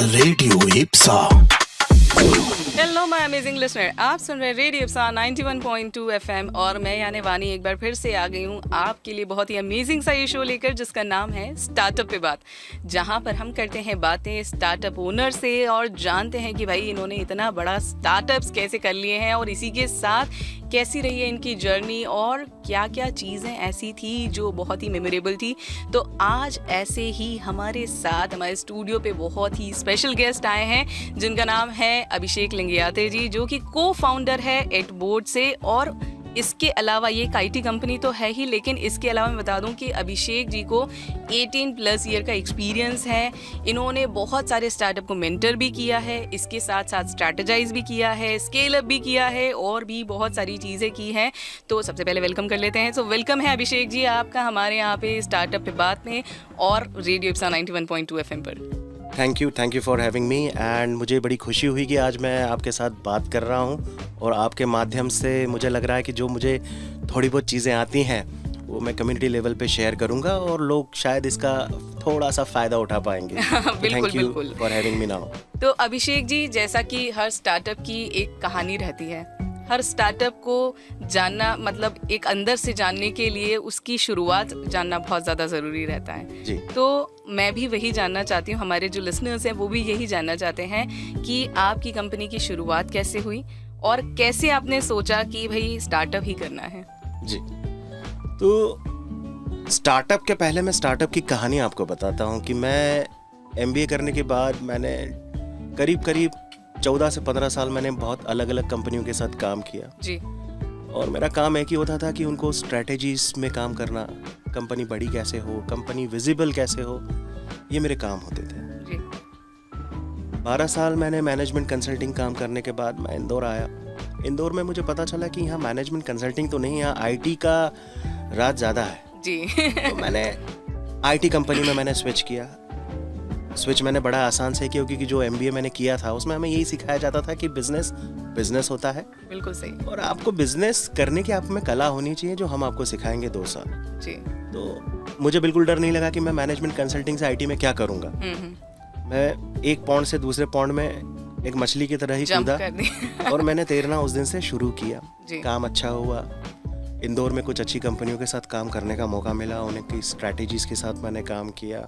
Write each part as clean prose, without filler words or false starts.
Radio Ipsa. Hello my amazing listener, आप सुन रहे रेडियो इप्सा 91.2 एफएम और मैं यानी वानी एक बार फिर से आ गई हूँ आपके लिए बहुत ही अमेजिंग सा ये शो लेकर जिसका नाम है स्टार्टअप पे बात, जहाँ पर हम करते हैं बातें स्टार्टअप ओनर से और जानते हैं कि भाई इन्होंने इतना बड़ा स्टार्टअप्स कैसे कर लिए हैं और इसी के साथ कैसी रही है इनकी जर्नी और क्या क्या चीज़ें ऐसी थी जो बहुत ही मेमोरेबल थी। तो आज ऐसे ही हमारे साथ हमारे स्टूडियो पे बहुत ही स्पेशल गेस्ट आए हैं जिनका नाम है अभिषेक लिंगियाते जी, जो कि को फाउंडर है एडबोर्ड से। और इसके अलावा ये एक आईटी कंपनी तो है ही, लेकिन इसके अलावा मैं बता दूं कि अभिषेक जी को 18+ ईयर का एक्सपीरियंस है। इन्होंने बहुत सारे स्टार्टअप को मेंटर भी किया है, इसके साथ साथ स्ट्रैटेजाइज भी किया है, स्केल अप भी किया है और भी बहुत सारी चीज़ें की हैं। तो सबसे पहले वेलकम कर लेते हैं। सो वेलकम है अभिषेक जी आपका हमारे यहाँ पे स्टार्टअप पे बात में और रेडियो इप्सा 91.2 एफएम पर। Thank you for having me and मुझे बड़ी खुशी हुई कि आज मैं आपके साथ बात कर रहा हूँ और आपके माध्यम से मुझे लग रहा है कि जो मुझे थोड़ी बहुत चीज़ें आती हैं वो मैं कम्युनिटी लेवल पे शेयर करूँगा और लोग शायद इसका थोड़ा सा फ़ायदा उठा पाएंगे। बिल्कुल बिल्कुल फॉर हैविंग मी नाउ। तो अभिषेक जी, जैसा कि हर स्टार्टअप की एक कहानी रहती है, हर स्टार्टअप को जानना मतलब एक अंदर से जानने के लिए उसकी शुरुआत जानना बहुत ज़्यादा ज़रूरी रहता है जी। तो मैं भी वही जानना चाहती हूँ, हमारे जो लिसनर्स हैं वो भी यही जानना चाहते हैं कि आपकी कंपनी की शुरुआत कैसे हुई और कैसे आपने सोचा कि भाई स्टार्टअप ही करना है। जी, तो स्टार्टअप के पहले मैं स्टार्टअप की कहानी आपको बताता हूँ कि मैं MBA करने के बाद मैंने करीब 14 से 15 साल मैंने बहुत अलग अलग कंपनियों के साथ काम किया जी। और मेरा काम एक ही होता था कि उनको स्ट्रेटेजीज में काम करना, कंपनी बड़ी कैसे हो, कंपनी विजिबल कैसे हो, ये मेरे काम होते थे जी। 12 साल मैंने मैनेजमेंट कंसल्टिंग काम करने के बाद मैं इंदौर आया। इंदौर में मुझे पता चला कि यहाँ मैनेजमेंट कंसल्टिंग तो नहीं, यहाँ IT का राज ज़्यादा है जी। तो मैंने IT कंपनी में मैंने स्विच मैंने बड़ा आसान से किया क्योंकि जो MBA मैंने किया था उसमें हमें यही सिखाया जाता था कि बिजनेस होता है। बिल्कुल सही। और आपको बिजनेस करने की आप में कला होनी चाहिए जो हम आपको सिखाएंगे 2 साल। जी। तो मुझे बिल्कुल डर नहीं लगा कि मैं मैनेजमेंट कंसल्टिंग से IT में क्या करूँगा। मैं एक पॉन्ड से दूसरे पॉन्ड में एक मछली की तरह ही कूदा और मैंने तैरना उस दिन से शुरू किया। काम अच्छा हुआ, इंदौर में कुछ अच्छी कंपनियों के साथ काम करने का मौका मिला, उनकी स्ट्रैटेजीज के साथ मैंने काम किया,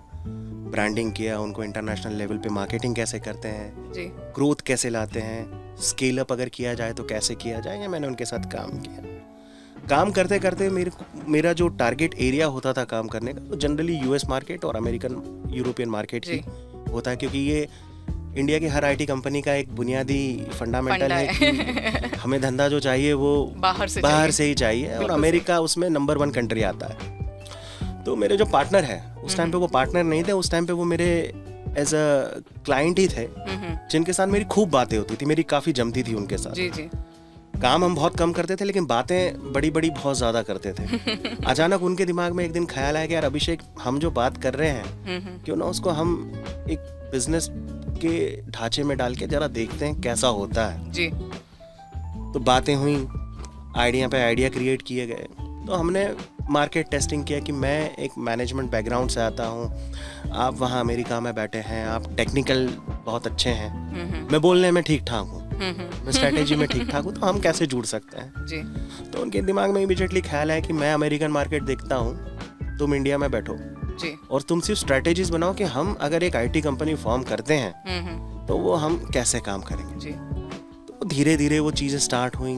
ब्रांडिंग किया, उनको इंटरनेशनल लेवल पे मार्केटिंग कैसे करते हैं जी, ग्रोथ कैसे लाते हैं, स्केल अप अगर किया जाए तो कैसे किया जाए, मैंने उनके साथ काम किया। काम करते करते मेरा जो टारगेट एरिया होता था काम करने का वो जनरली US मार्केट और अमेरिकन यूरोपियन मार्केट ही होता है क्योंकि ये इंडिया की हर IT कंपनी का एक बुनियादी फंडामेंटल है कि हमें धंधा जो चाहिए वो बाहर से ही चाहिए और अमेरिका उसमें नंबर 1 कंट्री आता है। तो मेरे जो पार्टनर है उस टाइम पे वो पार्टनर नहीं थे, उस टाइम पे वो मेरे एज अ क्लाइंट ही थे जिनके साथ मेरी खूब बातें होती थी, मेरी काफ़ी जमती थी उनके साथ। जी जी। काम हम बहुत कम करते थे लेकिन बातें बड़ी बड़ी बहुत ज़्यादा करते थे। अचानक उनके दिमाग में एक दिन ख्याल आया कि यार अभिषेक, हम जो बात कर रहे हैं क्यों ना उसको हम एक बिजनेस के ढांचे में डाल के जरा देखते हैं कैसा होता है जी। तो बातें हुई, आइडिया पे आइडिया क्रिएट किए गए। तो हमने मार्केट टेस्टिंग किया कि मैं एक मैनेजमेंट बैकग्राउंड से आता हूँ, आप वहाँ अमेरिका में बैठे हैं, आप टेक्निकल बहुत अच्छे हैं, मैं बोलने में ठीक ठाक हूँ, मैं स्ट्रेटेजी में ठीक ठाक हूँ, तो हम कैसे जुड़ सकते हैं जी। तो उनके दिमाग में इमीडिएटली ख्याल है कि मैं अमेरिकन मार्केट देखता हूँ, तुम इंडिया में बैठो जी। और तुम सिर्फ स्ट्रेटेजीज बनाओ कि हम अगर एक IT कंपनी फॉर्म करते हैं तो वो हम कैसे काम करेंगे जी। तो धीरे धीरे वो चीज़ें स्टार्ट हुई,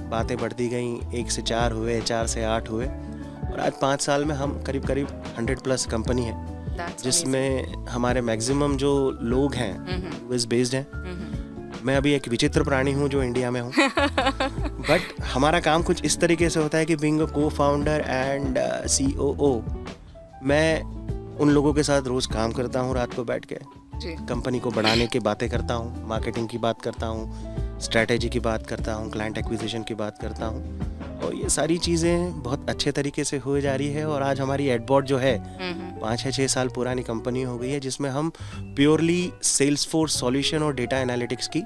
बातें बढ़ती गई, 1 से 4 हुए, 4 से 8 हुए और आज 5 साल में हम करीब 100+ कंपनी है जिसमें हमारे मैक्सिमम जो लोग हैं US बेस्ड हैं। मैं अभी एक विचित्र प्राणी हूँ जो इंडिया में हूँ बट हमारा काम कुछ इस तरीके से होता है कि being a co-founder and COO मैं उन लोगों के साथ रोज़ काम करता हूँ रात को बैठ के, कंपनी को बढ़ाने की बातें करता हूँ, मार्केटिंग की बात करता हूँ, स्ट्रैटेजी की बात करता हूँ, क्लाइंट एक्विजिशन की बात करता हूँ और ये सारी चीज़ें बहुत अच्छे तरीके से हो जा रही है। और आज हमारी एडबोर्ड जो है 5-6 साल पुरानी कंपनी हो गई है जिसमें हम प्योरली सेल्सफोर्स सॉल्यूशन और डेटा एनालिटिक्स की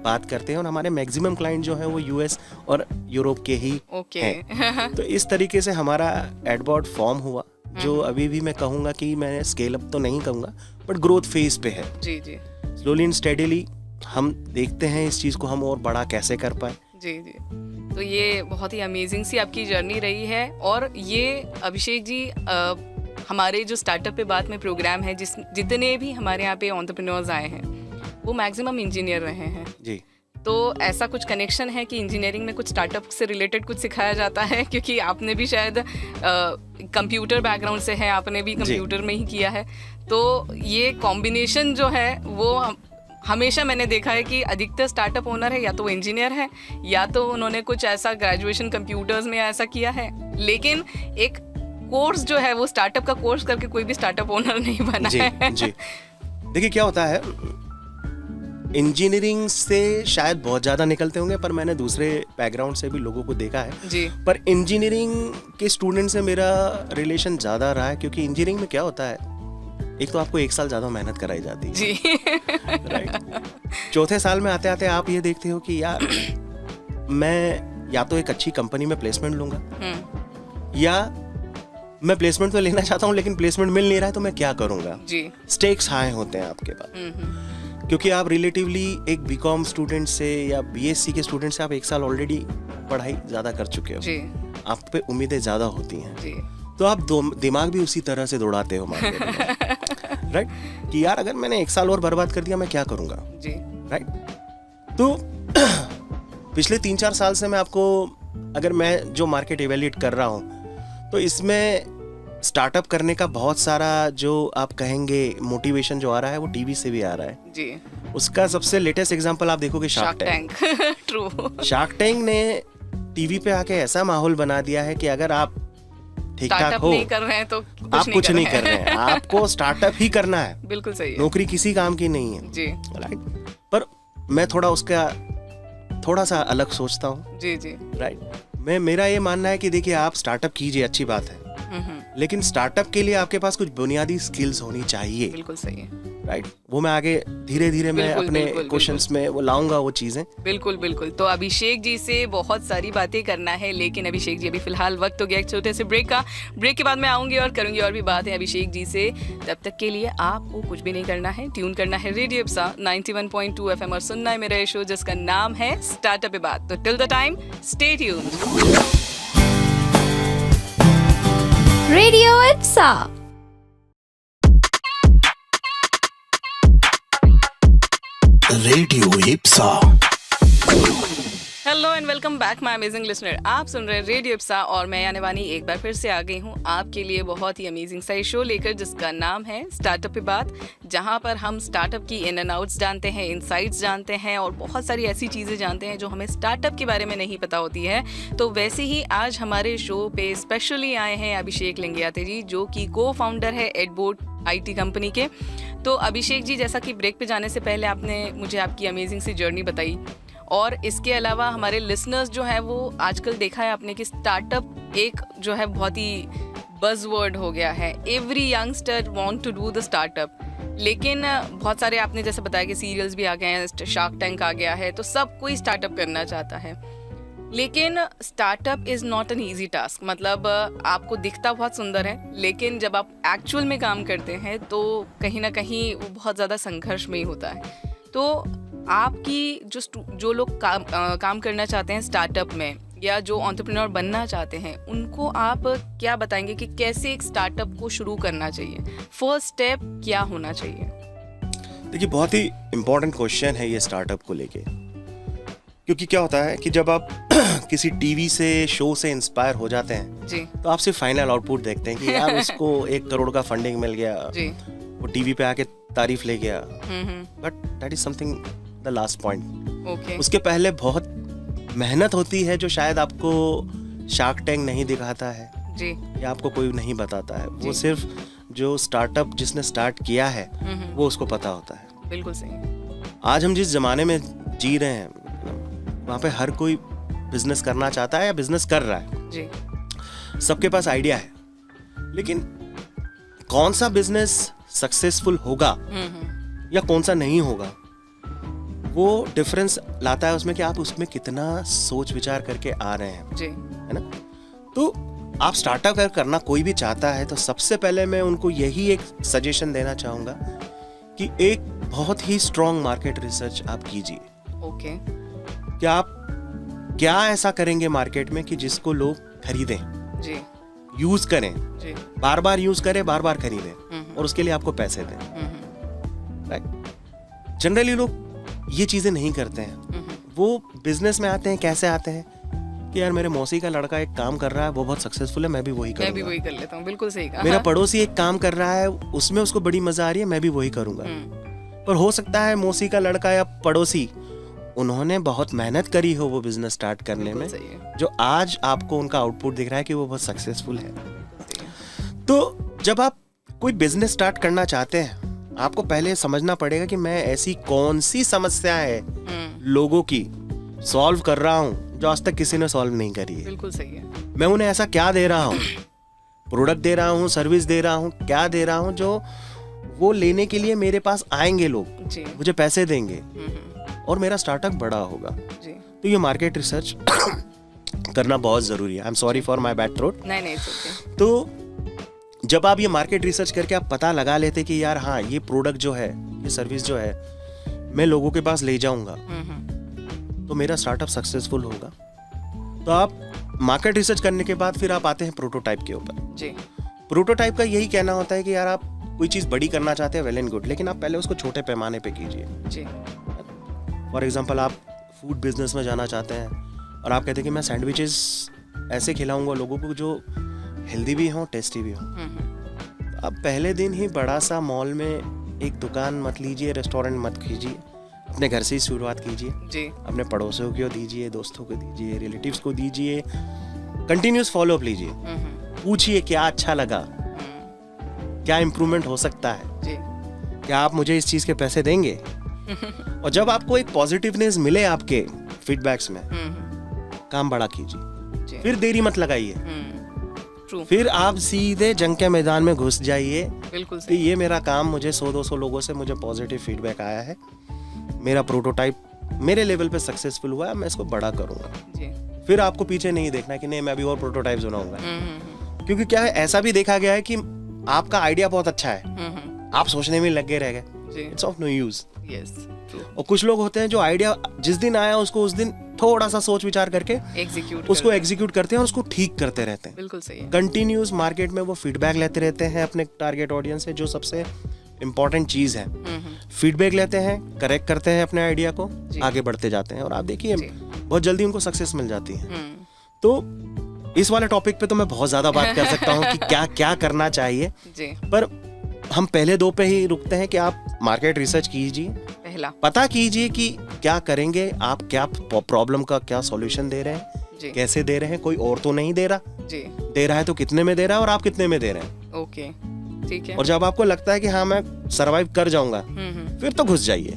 बात करते हैं और हमारे मैक्सिमम क्लाइंट जो है वो US और यूरोप के ही हैं। तो इस तरीके से हमारा एडबोर्ड फॉर्म हुआ जो अभी भी मैं कहूँगा कि मैं स्केल अप तो नहीं कहूँगा बट ग्रोथ फेज पे है। जी जी। स्लोली एंड स्टेडीली हम देखते हैं इस चीज़ को हम और बड़ा कैसे कर पाए। जी जी, तो ये बहुत ही अमेजिंग सी आपकी जर्नी रही है। और ये अभिषेक जी हमारे जो स्टार्टअप पे बात में प्रोग्राम है, जितने भी हमारे यहाँ पे एंटरप्रेन्योर्स आए हैं वो मैक्सिमम इंजीनियर रहे हैं जी। तो ऐसा कुछ कनेक्शन है कि इंजीनियरिंग में कुछ स्टार्टअप से रिलेटेड कुछ सिखाया जाता है? क्योंकि आपने भी शायद कंप्यूटर बैकग्राउंड से है, आपने भी कंप्यूटर में ही किया है, तो ये कॉम्बिनेशन जो है वो हमेशा मैंने देखा है कि अधिकतर स्टार्टअप ओनर है या तो वो इंजीनियर है या तो उन्होंने कुछ ऐसा ग्रेजुएशन कंप्यूटर्स में ऐसा किया है, लेकिन एक कोर्स जो है वो स्टार्टअप का कोर्स करके कोई भी स्टार्टअप ओनर नहीं बना जी, है। जी। देखिए क्या होता है, इंजीनियरिंग से शायद बहुत ज़्यादा निकलते होंगे, पर मैंने दूसरे बैकग्राउंड से भी लोगों को देखा है जी। पर इंजीनियरिंग के स्टूडेंट से मेरा रिलेशन ज़्यादा रहा है, क्योंकि इंजीनियरिंग में क्या होता है, एक तो आपको 1 साल ज़्यादा मेहनत कराई जाती है जी। राइट। चौथे साल में आते आते आप ये देखते हो कि यार मैं या तो एक अच्छी कंपनी में प्लेसमेंट लूंगा या मैं प्लेसमेंट तो लेना चाहता हूँ लेकिन प्लेसमेंट मिल नहीं रहा है, तो मैं क्या करूँगा जी। स्टेक्स हाई होते हैं आपके पास, क्योंकि आप रिलेटिवली एक बीकॉम स्टूडेंट से या बीएससी के स्टूडेंट से आप 1 साल ऑलरेडी पढ़ाई ज़्यादा कर चुके हो जी। आप पे उम्मीदें ज़्यादा होती हैं जी। तो आप दिमाग भी उसी तरह से दौड़ाते हो राइट कि यार अगर मैंने 1 साल और बर्बाद कर दिया मैं क्या करूँगा जी। राइट। तो पिछले 3-4 साल से मैं आपको, अगर मैं जो मार्केट इवेल्यूएट कर रहा हूँ, तो इसमें स्टार्टअप करने का बहुत सारा जो आप कहेंगे मोटिवेशन जो आ रहा है वो टीवी से भी आ रहा है जी। उसका सबसे लेटेस्ट एग्जांपल आप देखोगे shark tank. True. Shark tank ने टीवी पे आके ऐसा माहौल बना दिया है कि अगर आप ठीक ठाक हो, नहीं कर रहे हैं तो आप कुछ नहीं कर रहे हैं, आपको स्टार्टअप ही करना है। बिल्कुल सही है। नौकरी किसी काम की नहीं है जी। राइट। पर मैं थोड़ा सा अलग सोचता हूँ जी जी। राइट। मेरा ये मानना है कि देखिए आप स्टार्टअप कीजिए, अच्छी बात है, लेकिन स्टार्टअप के लिए आपके पास कुछ बुनियादी स्किल्स होनी चाहिए। बिल्कुल सही है। राइट। वो मैं आगे धीरे धीरे मैं अपने क्वेश्चंस में वो लाऊंगा वो चीजें। बिल्कुल बिल्कुल। तो अभिषेक जी से बहुत सारी बातें करना है, लेकिन अभिषेक जी अभी फिलहाल वक्त हो गया एक छोटे से ब्रेक का। ब्रेक के बाद मैं आऊंगी और करूंगी और भी बात है अभिषेक जी से। तब तक के लिए आपको कुछ भी नहीं करना है, ट्यून करना है रेडियो इप्सा 91.2 FM और सुनना है मेरा शो जिसका नाम है स्टार्टअप पे बात। तो till the time stay tuned. Radio Ipsa. Radio Ipsa. Hello and welcome back my amazing listener. आप सुन रहे हैं रेडियो इप्सा और मैं यानी वानी एक बार फिर से आ गई हूँ आपके लिए बहुत ही अमेजिंग सा शो लेकर जिसका नाम है स्टार्टअप पे बात, जहाँ पर हम स्टार्टअप की इन एंड आउट्स जानते हैं, इनसाइट्स जानते हैं और बहुत सारी ऐसी चीज़ें जानते हैं जो हमें स्टार्टअप के बारे में नहीं पता होती है। तो वैसे ही आज हमारे शो पे स्पेशली आए हैं अभिषेक लिंगियाते जी, जो कि को फाउंडर है एडबोर्ड IT कंपनी के। तो अभिषेक जी, जैसा कि ब्रेक पे जाने से पहले आपने मुझे आपकी अमेजिंग सी जर्नी बताई, और इसके अलावा हमारे लिसनर्स जो है वो आजकल देखा है आपने कि स्टार्टअप एक जो है बहुत ही बज़वर्ड हो गया है। Every youngster want to do the startup, लेकिन बहुत सारे आपने जैसे बताया कि सीरियल्स भी आ गए हैं, शार्क टैंक आ गया है, तो सब कोई स्टार्टअप करना चाहता है, लेकिन startup is not an easy task. मतलब आपको दिखता बहुत सुंदर है, लेकिन जब आप एक्चुअल में काम करते हैं तो कहीं ना कहीं वो बहुत ज़्यादा संघर्ष में ही होता है। तो आपकी जो लोग काम करना चाहते हैं स्टार्टअप में या जो एंटरप्रेन्योर बनना चाहते हैं, उनको आप क्या बताएंगे कि कैसे एक स्टार्टअप को शुरू करना चाहिए? फर्स्ट स्टेप क्या होना चाहिए? देखिए बहुत ही इम्पोर्टेंट क्वेश्चन है ये स्टार्टअप को लेके, क्योंकि क्या होता है कि जब आप किसी टीवी से शो से इंस्पायर हो जाते हैं जी, तो आप सिर्फ फाइनल आउटपुट देखते हैं कि यार उसको 1 करोड़ का फंडिंग मिल गया जी, वो टीवी पे आके तारीफ ले गया, but that is something the last point. उसके पहले बहुत मेहनत होती है जो शायद आपको शार्क टैंक नहीं दिखाता है जी, या आपको कोई नहीं बताता है। वो सिर्फ जो स्टार्टअप जिसने स्टार्ट किया है वो उसको पता होता है। बिल्कुल सही। आज हम जिस जमाने में जी रहे हैं वहाँ पे हर कोई बिजनेस करना चाहता है या बिजनेस कर रहा है जी। सबके पास आइडिया है, लेकिन कौन सा बिजनेस सक्सेसफुल होगा या कौन सा नहीं होगा, वो डिफरेंस लाता है उसमें कि आप उसमें कितना सोच विचार करके आ रहे हैं जी, है ना। तो आप स्टार्टअप करना कोई भी चाहता है तो सबसे पहले मैं उनको यही एक सजेशन देना चाहूँगा कि एक बहुत ही स्ट्रॉन्ग मार्केट रिसर्च आप कीजिए। ओके। कि आप क्या ऐसा करेंगे मार्केट में कि जिसको लोग खरीदें, जी यूज करें, जी। बार बार यूज करें, बार बार खरीदें और उसके लिए आपको पैसे दें। राइट। जनरली लोग ये चीजें नहीं करते हैं। वो बिजनेस में आते हैं, कैसे आते हैं कि यार मेरे मौसी का लड़का एक काम कर रहा है, वो बहुत सक्सेसफुल है, मैं भी वही करूंगा। मैं भी वही कर लेता हूँ, बिल्कुल सही कहा। मेरा पड़ोसी एक काम कर रहा है, उसमें उसको बड़ी मजा आ रही है, मैं भी वही करूंगा। पर हो सकता है मौसी का लड़का या पड़ोसी, उन्होंने बहुत मेहनत करी हो वो बिजनेस स्टार्ट करने में, जो आज आपको उनका आउटपुट दिख रहा है कि वो बहुत सक्सेसफुल है। तो जब आप कोई बिजनेस स्टार्ट करना चाहते हैं, आपको पहले समझना पड़ेगा कि मैं ऐसी कौन सी समस्या है लोगों की सॉल्व कर रहा हूं जो आज तक किसी ने सॉल्व नहीं करी है। बिल्कुल सही है। मैं उन्हें ऐसा क्या दे रहा हूं, प्रोडक्ट दे रहा हूं, सर्विस दे रहा हूं, क्या दे रहा हूं जो वो लेने के लिए मेरे पास आएंगे लोग, मुझे पैसे देंगे और मेरा स्टार्टअप बड़ा होगा। तो ये मार्केट रिसर्च करना बहुत जरूरी है। I am sorry for my bad throat. नहीं, it's okay। तो जब आप ये मार्केट रिसर्च करके आप पता लगा लेते कि यार हाँ, ये प्रोडक्ट जो है, ये सर्विस जो है, मैं लोगों के पास ले जाऊंगा तो मेरा स्टार्टअप सक्सेसफुल होगा। तो आप मार्केट रिसर्च करने के बाद फिर आप आते हैं प्रोटोटाइप के ऊपर। जी। प्रोटोटाइप का यही कहना होता है कि यार आप कोई चीज बड़ी करना चाहते हैं, वेल एंड गुड, लेकिन आप पहले उसको छोटे पैमाने पे कीजिए। जी। फॉर एग्जाम्पल, आप फूड बिजनेस में जाना चाहते हैं और आप कहते हैं कि मैं सैंडविचेस ऐसे खिलाऊंगा लोगों को जो हेल्दी भी हों, टेस्टी भी हों। आप पहले दिन ही बड़ा सा मॉल में एक दुकान मत लीजिए, रेस्टोरेंट मत कीजिए, अपने घर से ही शुरुआत कीजिए। जी। अपने पड़ोसियों को दीजिए, दोस्तों को दीजिए, रिलेटिव्स को दीजिए, कंटिन्यूस फॉलोअप लीजिए, पूछिए क्या अच्छा लगा, क्या इम्प्रूवमेंट हो सकता है, जी। क्या आप मुझे इस चीज के पैसे देंगे। और जब आपको एक पॉजिटिवनेस मिले आपके फीडबैक्स में, काम बड़ा कीजिए, फिर देरी मत लगाइए, फिर आप सीधे जंग के मैदान में घुस जाइए। बिल्कुल सही। ये मेरा काम, मुझे 100-200 लोगों से मुझे पॉजिटिव फीडबैक आया है, मेरा प्रोटोटाइप मेरे लेवल पे सक्सेसफुल हुआ है, मैं इसको बड़ा करूंगा। जी। फिर आपको पीछे नहीं देखना कि नहीं मैं अभी और प्रोटोटाइप बनाऊंगा, क्योंकि क्या है, ऐसा भी देखा गया है कि आपका आइडिया बहुत अच्छा है, आप सोचने में लगे रह गए, इट्स ऑफ नो यूज। और कुछ लोग होते हैं जो आइडिया जिस दिन आया उसको उस दिन थोड़ा सा सोच विचार करके उसको एग्जीक्यूट करते हैं और उसको ठीक करते रहते हैं। बिल्कुल सही है। कंटिन्यूस मार्केट में वो फीडबैक लेते रहते हैं अपने टारगेट ऑडियंस से, जो सबसे इम्पोर्टेंट चीज है। फीडबैक लेते हैं, करेक्ट करते हैं अपने आइडिया को, आगे बढ़ते जाते हैं और आप देखिए बहुत जल्दी उनको सक्सेस मिल जाती है। तो इस वाले टॉपिक पे तो मैं बहुत ज्यादा बात कर सकता हूँ कि क्या क्या करना चाहिए, पर हम पहले दो पे ही रुकते हैं कि आप मार्केट रिसर्च कीजिए, पहला पता कीजिए कि क्या करेंगे आप, क्या प्रॉब्लम का क्या सॉल्यूशन दे रहे हैं, कैसे दे रहे हैं, कोई और तो नहीं दे रहा, दे रहा है तो कितने में दे रहा है और आप कितने में दे रहे हैं। ओके, ठीक है। और जब आपको लगता है कि हाँ मैं सरवाइव कर जाऊंगा, फिर तो घुस जाइए।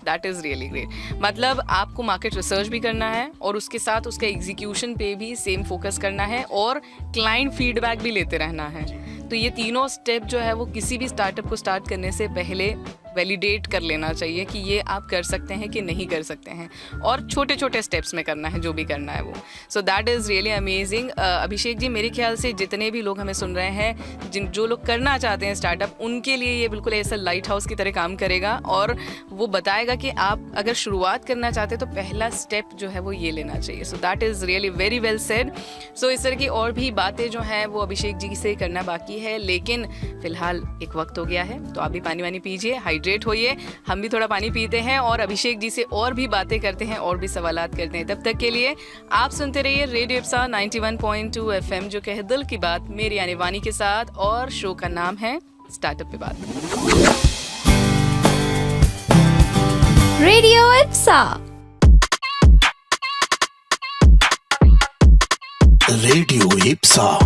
That is really great. मतलब आपको मार्केट रिसर्च भी करना है और उसके साथ उसके एग्जीक्यूशन पे भी सेम फोकस करना है और क्लाइंट फीडबैक भी लेते रहना है। तो ये तीनों स्टेप जो है वो किसी भी स्टार्टअप को स्टार्ट करने से पहले वैलिडेट कर लेना चाहिए कि ये आप कर सकते हैं कि नहीं कर सकते हैं, और छोटे छोटे स्टेप्स में करना है जो भी करना है वो। So that is really amazing. Abhishek ji, मेरे ख्याल से जितने भी लोग हमें सुन रहे हैं, जो लोग करना चाहते हैं स्टार्टअप, उनके लिए ये बिल्कुल ऐसा लाइट हाउस की तरह काम करेगा और वो बताएगा कि आप अगर शुरुआत करना चाहते हैं तो पहला स्टेप जो है वो ये लेना चाहिए। So that is really very well said. So इस तरह की और भी बातें जो हैं वो अभिषेक जी से करना बाकी है, लेकिन फिलहाल एक वक्त हो गया है, तो आप भी पानी वानी पीजिए, हाइड्रेट होइए, हम भी थोड़ा पानी पीते हैं और अभिषेक जी से और भी बातें करते हैं और भी सवालात करते हैं। तब तक के लिए आप सुनते रहिए रेडियो इप्सा 91.2 FM, जो कहे दिल की बात, मेरी यानी वानी के साथ, और शो का नाम है स्टार्टअप पे बात। Radio Ipsa, radio Ipsa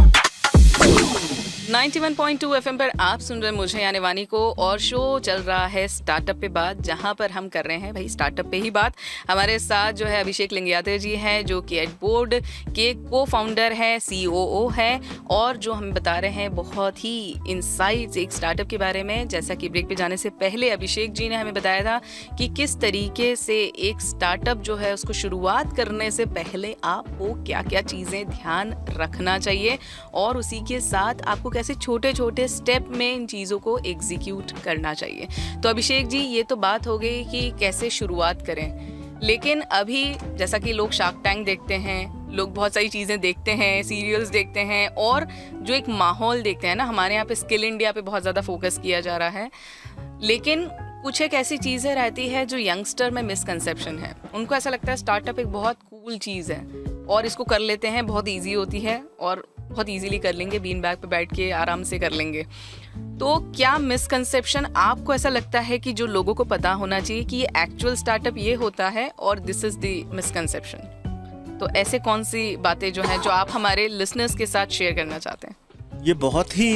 91.2 FM पर आप सुन रहे हैं मुझे यानी वानी को, और शो चल रहा है स्टार्टअप पे बात, जहां पर हम कर रहे हैं भाई स्टार्टअप पे ही बात। हमारे साथ जो है अभिषेक लिंगियाते जी हैं, जो कि एडबोर्ड के को फाउंडर है, COO है, और जो हम बता रहे हैं बहुत ही इनसाइट्स एक स्टार्टअप के बारे में। जैसा कि ब्रेक पे जाने से पहले अभिषेक जी ने हमें बताया था कि किस तरीके से एक स्टार्टअप जो है उसको शुरुआत करने से पहले आपको क्या क्या चीज़ें ध्यान रखना चाहिए, और उसी के साथ आपको कैसे छोटे छोटे स्टेप में इन चीज़ों को एग्जीक्यूट करना चाहिए। तो अभिषेक जी, ये तो बात हो गई कि कैसे शुरुआत करें, लेकिन अभी जैसा कि लोग शार्क टैंक देखते हैं, लोग बहुत सारी चीज़ें देखते हैं, सीरियल्स देखते हैं, और जो एक माहौल देखते हैं ना, हमारे यहाँ पे स्किल इंडिया पे बहुत ज़्यादा फोकस किया जा रहा है, लेकिन कुछ एक ऐसी चीज़ें रहती है जो यंगस्टर में मिसकंसेप्शन है। उनको ऐसा लगता है स्टार्टअप एक बहुत कूल चीज़ है और इसको कर लेते हैं, बहुत ईजी होती है और बहुत ईजीली कर लेंगे, बीन बैग पे बैठ के आराम से कर लेंगे। तो क्या मिसकंसेप्शन आपको ऐसा लगता है कि जो लोगों को पता होना चाहिए कि ये एक्चुअल स्टार्टअप ये होता है और दिस इज द मिसकंसेप्शन? तो ऐसे कौन सी बातें जो हैं जो आप हमारे लिसनर्स के साथ शेयर करना चाहते हैं? ये बहुत ही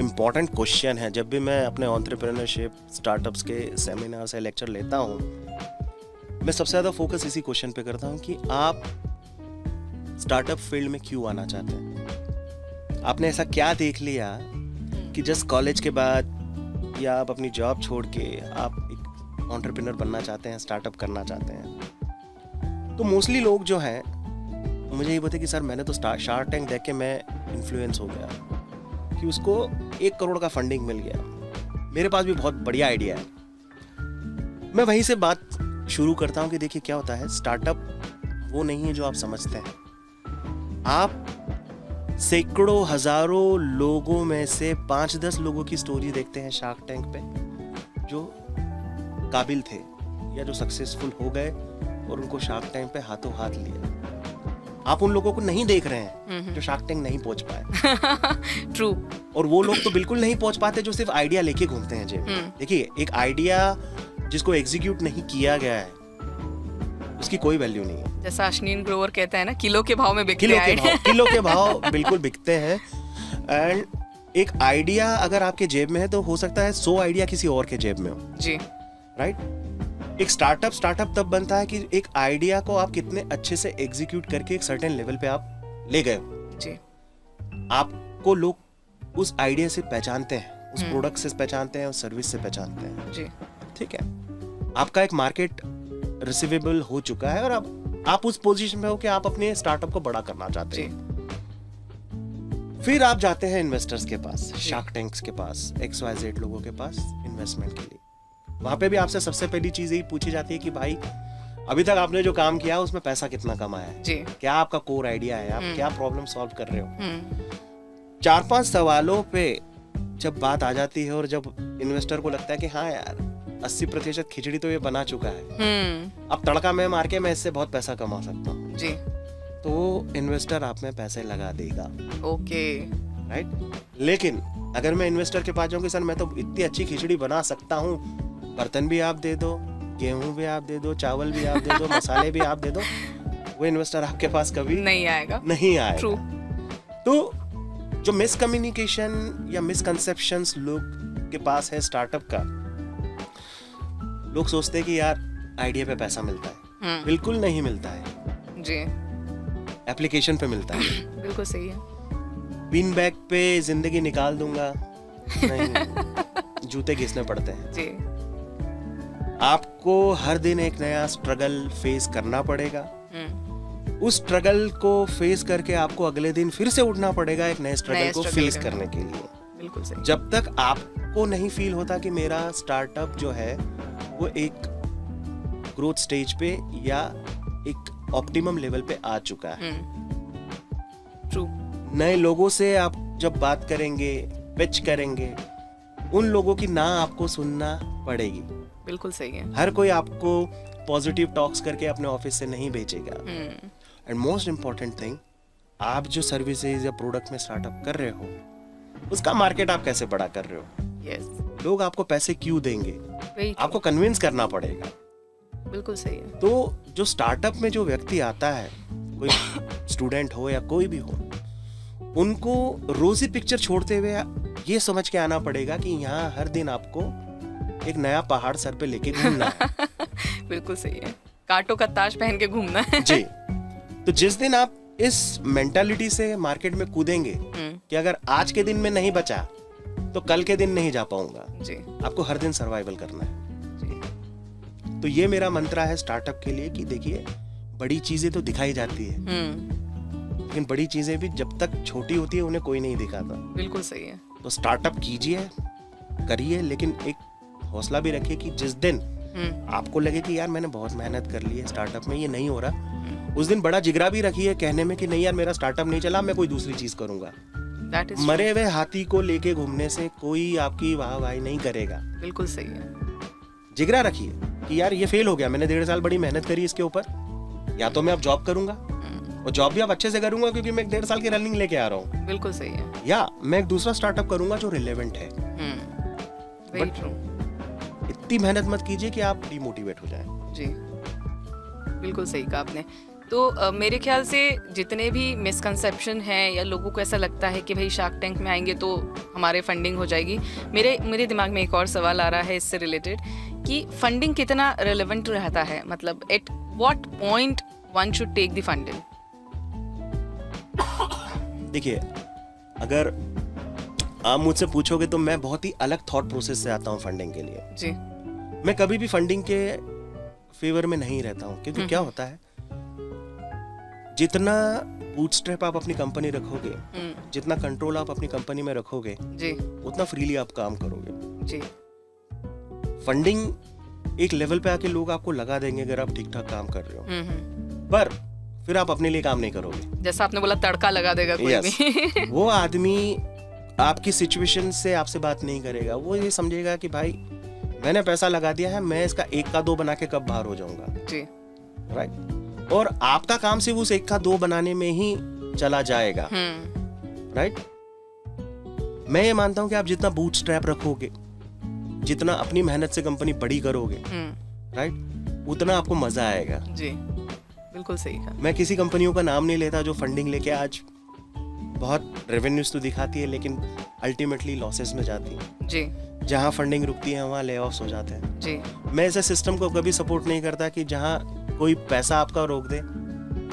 इम्पॉर्टेंट क्वेश्चन है। जब भी मैं अपने एंटरप्रेन्योरशिप स्टार्टअप्स के सेमिनार से लेक्चर लेता हूँ, मैं सबसे ज़्यादा फोकस इसी क्वेश्चन पे करता हूँ कि आप स्टार्टअप फील्ड में क्यों आना चाहते हैं। आपने ऐसा क्या देख लिया कि जस्ट कॉलेज के बाद या आप अपनी जॉब छोड़ के आप एक एंटरप्रेन्योर बनना चाहते हैं, स्टार्टअप करना चाहते हैं। तो मोस्टली लोग जो हैं मुझे ये बोलते कि सर मैंने तो शार्क टैंक देख के मैं इन्फ्लुएंस हो गया कि उसको 1 करोड़ का फंडिंग मिल गया, मेरे पास भी बहुत बढ़िया आइडिया है। मैं वहीं से बात शुरू करता हूँ कि देखिए क्या होता है, स्टार्टअप वो नहीं है जो आप समझते हैं। आप सैकड़ों हजारों लोगों में से 5-10 लोगों की स्टोरी देखते हैं शार्क टैंक पे जो काबिल थे या जो सक्सेसफुल हो गए और उनको शार्क टैंक पे हाथों हाथ लिया। आप उन लोगों को नहीं देख रहे हैं जो शार्क टैंक नहीं पहुंच पाए। ट्रू। और वो लोग तो बिल्कुल नहीं पहुंच पाते जो सिर्फ आइडिया लेके घूमते हैं जेब में। देखिए, एक आइडिया जिसको एग्जीक्यूट नहीं किया गया है उसकी कोई वैल्यू नहीं है। जैसा अश्विन ग्रोवर कहता है ना, किलो के भाव में बिकते हैं। किलो के भाव बिल्कुल बिकते हैं। एंड एक आइडिया अगर आपके जेब में है तो हो सकता है 100 आइडिया किसी और के जेब में हो जी, राइट। एक स्टार्टअप तब बनता है कि एक आइडिया को आप कितने अच्छे से एग्जीक्यूट करके एक सर्टेन लेवल पे आप ले गए जी। आपको लोग उस आइडिया से पहचानते हैं, उस प्रोडक्ट से पहचानते हैं, उस सर्विस से पहचानते हैं जी। ठीक है, आपका एक मार्केट रिसीवेबल हो चुका है और अब आप उस पोजीशन में हो कि आप अपने स्टार्टअप को बड़ा करना चाहते हैं। फिर आप जाते हैं इन्वेस्टर्स के पास, शार्क टैंक्स के पास, XYZ लोगों के पास इन्वेस्टमेंट के लिए। वहां पे भी आपसे सबसे पहली चीज यही पूछी जाती है कि भाई अभी तक आपने जो काम किया उसमें पैसा कितना कमाया है जी? क्या आपका कोर आइडिया है, आप क्या प्रॉब्लम सॉल्व कर रहे हो। 4-5 सवालों पे जब बात आ जाती है और जब इन्वेस्टर को लगता है कि हाँ यार 80% खिचड़ी तो ये बना चुका है, अब तड़का मैं मार के मैं इससे बहुत पैसा कमा सकता हूँ जी, तो इन्वेस्टर आप में पैसे लगा देगा। Okay, right. लेकिन अगर मैं इन्वेस्टर के पास जाऊंगी, सर मैं तो इतनी अच्छी खिचड़ी बना सकता हूँ, बर्तन भी आप दे दो, गेहूं भी आप दे दो, चावल भी आप दे दो, मसाले भी आप दे दो, वो इन्वेस्टर आपके पास कभी नहीं आएगा। True. तो जो मिसकम्युनिकेशन या मिसकंसेप्शंस लोग के पास है स्टार्टअप का, लोग सोचते हैं कि यार आइडिया पे पैसा मिलता है, बिल्कुल नहीं मिलता है जी, एप्लीकेशन पे मिलता है। बिल्कुल सही है। बीन बैग पे जिंदगी निकाल दूंगा नहीं, जूते घिसने पड़ते हैं जी। आपको हर दिन एक नया स्ट्रगल फेस करना पड़ेगा, उस स्ट्रगल को फेस करके आपको अगले दिन फिर से उठना पड़ेगा एक नए स्ट्रगल को फेस करने के लिए। बिल्कुल सही। जब तक आपको नहीं फील होता कि मेरा स्टार्टअप जो है वो एक ग्रोथ स्टेज पे या एक ऑप्टिमम लेवल पे आ चुका है, ट्रू, नए लोगों से आप जब बात करेंगे, पिच करेंगे, उन लोगों की ना आपको सुनना पड़ेगी। बिल्कुल सही है। हर कोई आपको पॉजिटिव टॉक्स करके अपने ऑफिस से नहीं भेजेगा। एंड मोस्ट इम्पोर्टेंट थिंग, आप जो सर्विसेज या प्रोडक्ट में स्टार्टअप कर रहे हो उसका मार्केट आप कैसे बड़ा कर रहे हो। yes. लोग आपको पैसे क्यों देंगे, आपको कन्विंस करना पड़ेगा। बिल्कुल सही है। तो जो स्टार्टअप में जो व्यक्ति आता है, कोई स्टूडेंट हो या कोई भी हो, उनको रोजी पिक्चर छोड़ते हुए ये समझ के आना पड़ेगा कि यहाँ हर दिन आपको एक नया पहाड़ सर पे लेके घूमना है। बिल्कुल सही है, कांटों का ताज पहन के घूमना है जी। तो जिस दिन आप इस मेंटालिटी से मार्केट में कूदेंगे कि अगर आज के दिन में नहीं बचा तो कल के दिन नहीं जा पाऊंगा जी, आपको हर दिन सर्वाइवल करना है जी। तो ये मेरा मंत्रा है स्टार्टअप के लिए कि देखिए बड़ी चीजें तो दिखाई जाती है, लेकिन बड़ी चीजें भी जब तक छोटी होती है उन्हें कोई नहीं दिखाता। बिल्कुल सही है। तो स्टार्टअप कीजिए, करिए, लेकिन एक हौसला भी रखिए कि जिस दिन आपको लगे कि यार मैंने बहुत मेहनत कर ली है स्टार्टअप में, ये नहीं हो रहा, उस दिन बड़ा जिगरा भी रखिए कहने में कि नहीं यार मेरा स्टार्टअप नहीं चला, मैं कोई दूसरी चीज करूंगा। मरे हुए हाथी को लेके घूमने से कोई आपकी वाहवाही नहीं करेगा। बिल्कुल सही है। जिगरा रखिए कि यार ये फेल हो गया, मैंने 1.5 साल बड़ी मेहनत करी इसके ऊपर, या तो मैं अब जॉब करूंगा और जॉब भी अब अच्छे से करूंगा क्योंकि मैं 1.5 साल की रनिंग लेके आ रहा हूँ। बिल्कुल सही है। या मैं एक दूसरा स्टार्टअप करूंगा जो रिलेवेंट है। Very true. इतनी मेहनत मत कीजिए कि आप डिमोटिवेट हो जाएं। जी, बिल्कुल सही कहा आपने। तो मेरे ख्याल से जितने भी मिसकंसेप्शन हैं या लोगों को ऐसा लगता है कि भाई शार्क टैंक में आएंगे तो हमारे फंडिंग हो जाएगी, मेरे दिमाग में एक और सवाल आ रहा है इससे रिलेटेड कि फंडिंग कितना रिलेवेंट रहता है, मतलब at what point one should take the funding. देखिए, अगर आप मुझसे पूछोगे तो मैं बहुत ही अलग थॉट प्रोसेस से आता हूँ फंडिंग के लिए। जी। मैं कभी भी फंडिंग के फेवर में नहीं रहता हूँ, क्योंकि क्या होता है, जितना बूटस्ट्रैप आप अपनी कंपनी रखोगे, जितना कंट्रोल आप अपनी कंपनी में रखोगे, जी, उतना फ्रीली आप काम करोगे। जी। फंडिंग एक लेवल पे आके लोग आपको लगा देंगे अगर आप ठीक ठाक काम कर रहे हो, पर फिर आप अपने लिए काम नहीं करोगे। जैसा आपने बोला, तड़का लगा देगा कोई भी। वो आदमी आपकी सिचुएशन से आपसे बात नहीं करेगा, वो ये समझेगा कि भाई मैंने पैसा लगा दिया है, मैं इसका 1 का 2 बना के कब बाहर हो जाऊंगा। जी। राइट। और आपका काम सिर्फ उस 1 का 2 बनाने में ही चला जाएगा। राइट। मैं ये मानता हूं कि आप जितना बूटस्ट्रैप रखोगे, जितना अपनी मेहनत से कंपनी बड़ी करोगे, राइट, उतना आपको मजा आएगा। जी, बिल्कुल सही कहा। मैं किसी कंपनियों का नाम नहीं लेता जो फंडिंग लेके आज बहुत रेवेन्यूज तो दिखाती है लेकिन अल्टीमेटली लॉसेस में जाती है। जी। जहाँ फंडिंग रुकती है वहाँ ले ऑफ्स हो जाते हैं। जी। मैं ऐसे सिस्टम को कभी सपोर्ट नहीं करता कि जहाँ कोई पैसा आपका रोक दे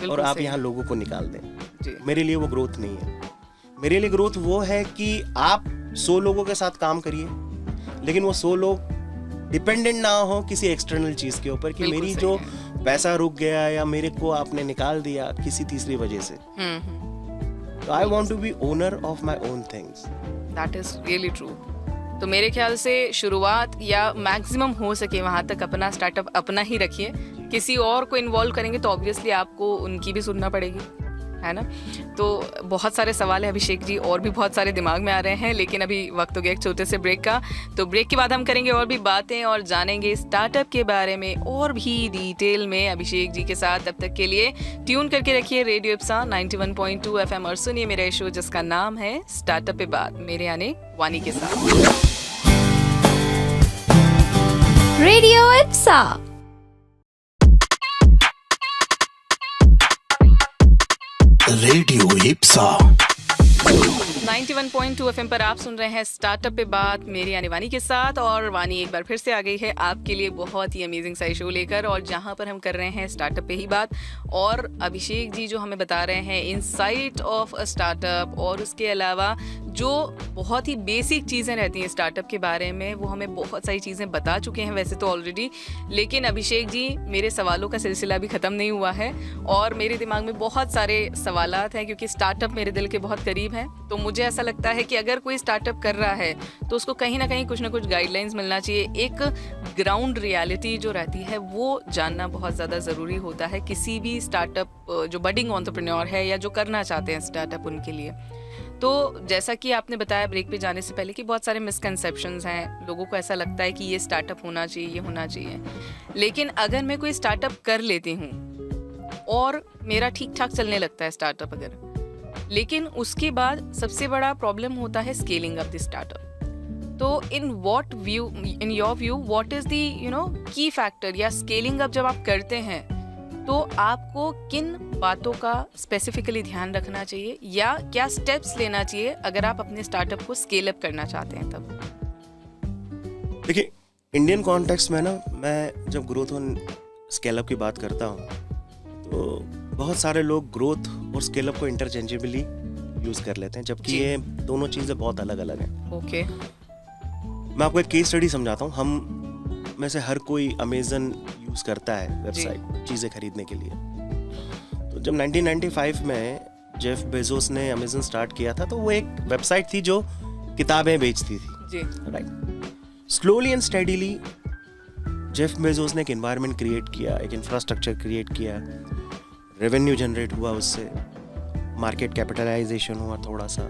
और आप यहाँ लोगों को निकाल दें। जी। मेरे लिए वो ग्रोथ नहीं है। मेरे लिए ग्रोथ वो है कि आप 100 लोगों के साथ काम करिए, लेकिन वो 100 लोग डिपेंडेंट ना हो किसी एक्सटर्नल चीज के ऊपर कि मेरी जो पैसा रुक गया या मेरे को आपने निकाल दिया किसी तीसरी वजह से। तो I want to be owner of my own things. That is really true. तो मेरे ख्याल से शुरुआत या मैक्सिमम हो सके वहाँ तक अपना स्टार्टअप अपना ही रखिए। किसी और को इन्वॉल्व करेंगे तो ऑब्वियसली आपको उनकी भी सुनना पड़ेगी, है ना। तो बहुत सारे सवाल है अभिषेक जी, और भी बहुत सारे दिमाग में आ रहे हैं, लेकिन अभी वक्त हो गया एक छोटे से ब्रेक का। तो ब्रेक के बाद हम करेंगे और भी बातें और जानेंगे स्टार्टअप के बारे में और भी डिटेल में अभिषेक जी के साथ। तब तक के लिए ट्यून करके रखिए रेडियो इप्सा 91.2 FM और सुनिए मेरा शो जिसका नाम है स्टार्टअप पे बात, मेरे यानी वानी के साथ। Radio Ipsa. Radio Ipsa 91.2 FM पर आप सुन रहे हैं स्टार्टअप पे बात, मेरी यानी वानी के साथ। और वानी एक बार फिर से आ गई है आपके लिए बहुत ही अमेजिंग सा शो लेकर, और जहां पर हम कर रहे हैं स्टार्टअप पे ही बात। और अभिषेक जी जो हमें बता रहे हैं इनसाइट ऑफ अ स्टार्टअप, और उसके अलावा जो बहुत ही बेसिक चीज़ें रहती हैं स्टार्टअप के बारे में, वो हमें बहुत सारी चीज़ें बता चुके हैं वैसे तो ऑलरेडी। लेकिन अभिषेक जी, मेरे सवालों का सिलसिला भी ख़त्म नहीं हुआ है और मेरे दिमाग में बहुत सारे सवालात हैं, क्योंकि स्टार्टअप मेरे दिल के बहुत करीब हैं। तो मुझे ऐसा लगता है कि अगर कोई स्टार्टअप कर रहा है तो उसको कहीं ना कहीं कुछ ना कुछ गाइडलाइंस मिलना चाहिए। एक ग्राउंड रियलिटी जो रहती है वो जानना बहुत ज़्यादा ज़रूरी होता है किसी भी स्टार्टअप जो बडिंग एंटरप्रेन्योर है या जो करना चाहते हैं स्टार्टअप उनके लिए। तो जैसा कि आपने बताया ब्रेक पे जाने से पहले कि बहुत सारे मिसकंसेप्शंस हैं, लोगों को ऐसा लगता है कि ये स्टार्टअप होना चाहिए, ये होना चाहिए। लेकिन अगर मैं कोई स्टार्टअप कर लेती हूँ और मेरा ठीक ठाक चलने लगता है स्टार्टअप अगर, लेकिन उसके बाद सबसे बड़ा प्रॉब्लम होता है स्केलिंग अप द स्टार्टअप। तो in your view what is the key factor या स्केलिंग अप जब आप करते हैं तो आपको किन बातों का स्पेसिफिकली ध्यान रखना चाहिए या क्या स्टेप्स लेना चाहिए अगर आप अपने स्टार्टअप को स्केल अप करना चाहते हैं तब? देखिए, इंडियन कॉन्टेक्स्ट में ना, मैं जब ग्रोथ और स्केल अप की बात करता हूँ तो बहुत सारे लोग ग्रोथ और स्केल अप को इंटरचेंजेबली यूज कर लेते हैं, जबकि ये दोनों चीजें बहुत अलग अलग हैं। ओके। मैं आपको एक केस स्टडी समझाता हूँ। हम में से हर कोई अमेजन यूज करता है वेबसाइट चीजें खरीदने के लिए। तो जब 1995 में जेफ बेजोस ने अमेजन स्टार्ट किया था तो वो एक वेबसाइट थी जो किताबें बेचती थी, जी, right. Slowly and steadily Jeff Bezos ने एक एनवायरनमेंट क्रिएट किया, एक इंफ्रास्ट्रक्चर क्रिएट किया, रेवेन्यू जनरेट हुआ, उससे मार्केट कैपिटलाइजेशन हुआ, थोड़ा सा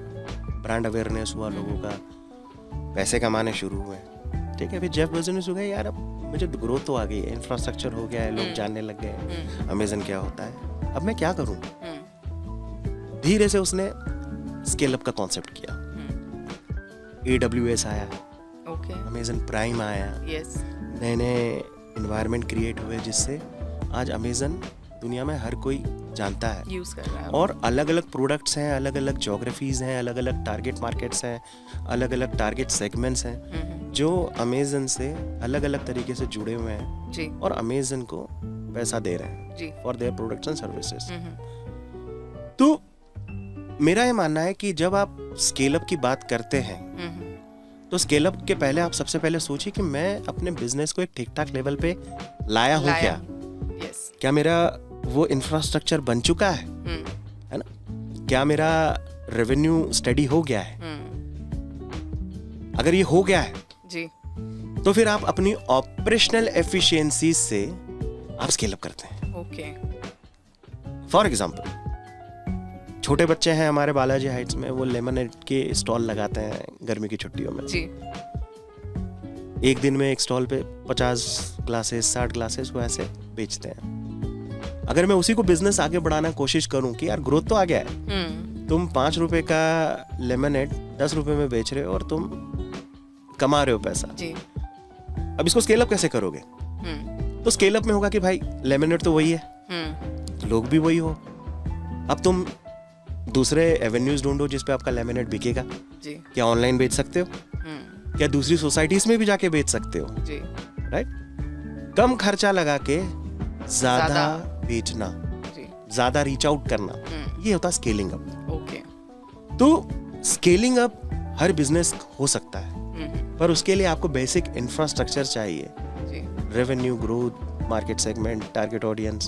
ब्रांड अवेयरनेस हुआ, लोगों का पैसे कमाने शुरू हुए, ठीक है। फिर जेफ बेजोस ने सोचा यार अब मुझे ग्रोथ तो आ गई है, इंफ्रास्ट्रक्चर हो गया है, लोग जानने लग गए अमेजन क्या होता है, अब मैं क्या करूं। धीरे से उसने स्केल अप का कॉन्सेप्ट किया, AWS आया, ओके, अमेजन प्राइम आया, यस, नए नए इन्वायरमेंट क्रिएट हुए जिससे आज अमेजन दुनिया में हर कोई जानता है, यूज कर रहा है, और अलग अलग प्रोडक्ट्स हैं, अलग अलग जोग्राफीज हैं, अलग अलग टारगेट मार्केट्स हैं, अलग अलग टारगेट सेगमेंट्स हैं जो अमेजन से अलग अलग तरीके से जुड़े हुए हैं जी, और अमेजन को पैसा दे रहे हैं जी, for their products and services. तो मेरा ये मानना है कि जब आप स्केल अप की बात करते हैं तो स्केल अप के पहले आप सबसे पहले सोचिए कि मैं अपने बिजनेस को एक ठीक ठाक लेवल पे लाया हूँ क्या, यस, क्या मेरा वो इंफ्रास्ट्रक्चर बन चुका है ना, क्या मेरा रेवेन्यू स्टडी हो गया है। अगर ये हो गया है जी, तो फिर आप अपनी ऑपरेशनल एफिशिएंसी से आप स्केल अप करते हैं। ओके, फॉर एग्जांपल छोटे बच्चे हैं हमारे बालाजी हाइट्स में, वो लेमनेड के स्टॉल लगाते हैं गर्मी की छुट्टियों में जी, एक दिन में एक स्टॉल पे 50 ग्लासेस 60 ग्लासेस वो ऐसे बेचते हैं। अगर मैं उसी को बिजनेस आगे बढ़ाना कोशिश करूं कि यार ग्रोथ तो आ गया है, तुम 5 रुपए का लेमनेड 10 रुपए में बेच रहे हो और तुम कमा रहे हो पैसा जी, अब इसको स्केल अप कैसे करोगे। तो स्केल अप में होगा कि भाई लेमनेड तो वही है, तो लोग भी वही हो, अब तुम दूसरे एवेन्यूज ढूंढो जिस पे आपका लेमनेड बिकेगा जी, क्या ऑनलाइन बेच सकते हो, क्या दूसरी सोसाइटीज में भी जाके बेच सकते हो, जी, राइट। कम खर्चा लगा के ज्यादा बेचना, जी, ज्यादा रीच आउट करना, ये होता है स्केलिंग अप। ओके, तो स्केलिंग अप हर बिजनेस हो सकता है, पर उसके लिए आपको बेसिक इंफ्रास्ट्रक्चर चाहिए, जी, revenue growth, market segment, target audience,